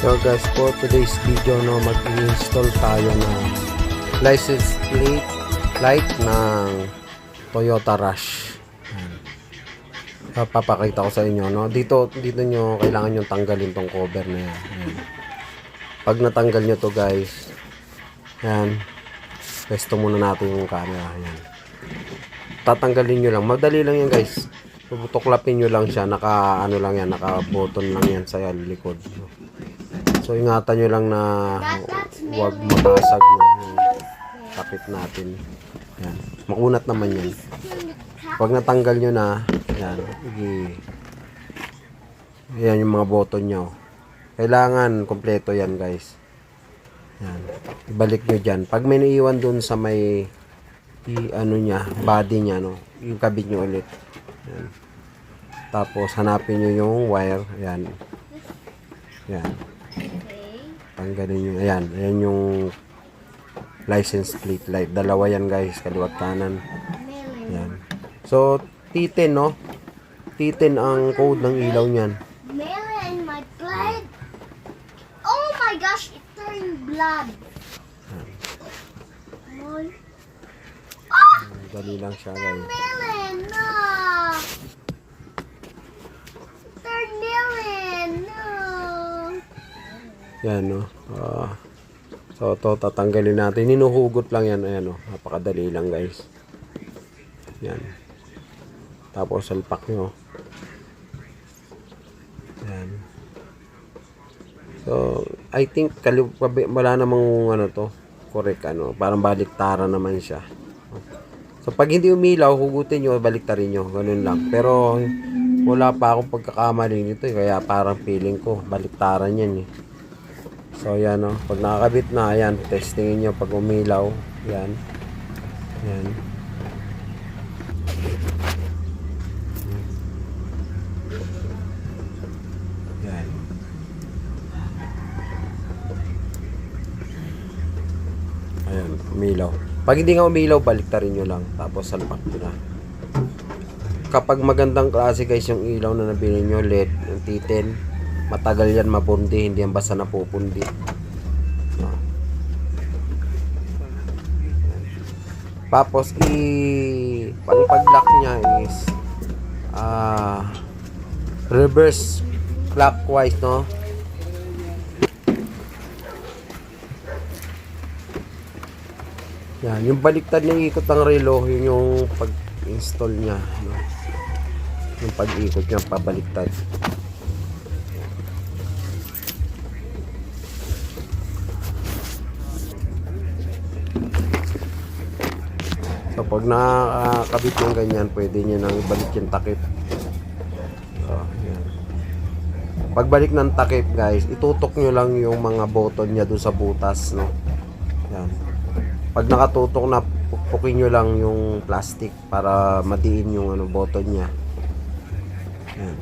So guys, for today's video no, mag-install tayo ng license plate light ng Toyota Rush. Papakita ko sa inyo no. Dito nyo kailangan yung tanggalin tong cover na yan. Ayan. Pag natanggal nyo to guys, yan. Pesto muna natin yung camera. Ayan. Tatanggalin nyo lang. Madali lang yan guys. Tutuklapin nyo lang siya. Naka ano lang yan. Naka button lang yan sa likod. So ingatan nyo lang na huwag mabasag yung kapit natin. Yan. Makunat naman yan. Pag natanggal nyo na, yan. Yan yung mga button nyo. Kailangan kompleto yan guys. Yan. Ibalik nyo dyan. Pag may naiwan dun sa may ano nya, body nya, no, yung kabit nyo ulit. Yan. Tapos hanapin nyo yung wire. Yan. Yan. Tanggalin nyo. Ayan. Ayan yung license plate light. Dalawa yan guys. Kaliwat kanan. Ayan. So, T10 no? T10 ang code ng ilaw niyan. Melon, my blood. Oh my gosh, it turned blood. Dali lang siya guys. Melon, no. Turn melon, no. Yan no. So, to tatanggalin natin. Hinuhugot lang yan. Ayan no. Napakadali lang guys. Yan. Tapos salpak nyo. Yan. So, I think wala namang ano to. Correct ano. Parang baliktaran naman siya. So, pag hindi umilaw, hugutin nyo, baliktarin nyo. Ganun lang. Pero, wala pa akong pagkakamali nito eh. Kaya parang feeling ko, baliktaran yan eh. So, yan o. Pag nakakabit na, ayan, testingin nyo. Pag umilaw, yan. Yan. Yan. Ayan, umilaw. Pag hindi nga umilaw, baliktarin nyo lang. Tapos salpak nyo na. Kapag magandang klase guys yung ilaw na nabili nyo, LED, yung T10, matagal yan mapundi, hindi yan basta napupundi. Tapos pag-lock nya is reverse clockwise no. Yan, yung baliktad na ikot ng relo, yun yung pag-install nya no? Yung pag-ikot nya pabaliktad. So pag nakakabit yung ganyan, pwede nyo nang ibalik yung takip. So, yan. Pagbalik ng takip guys, itutok nyo lang yung mga button nya doon sa butas no. Yan. Pag nakatutok na, pukpukin nyo lang yung plastic para madiin yung ano, button nya. Yan.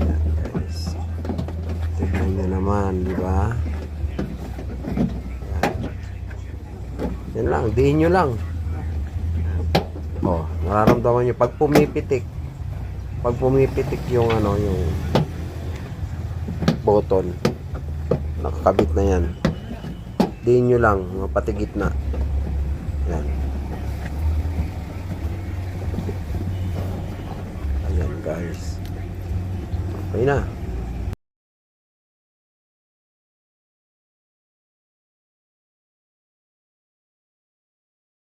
Yan guys. Tignan nyo naman, di ba? Yan lang, diin nyo lang. Oh, nararamdaman nyo pag pumipitik. Pag pumipitik yung ano, yung button, nakakabit na yan. Diin nyo lang, pati gitna. Yan. Ayan guys. Okay na.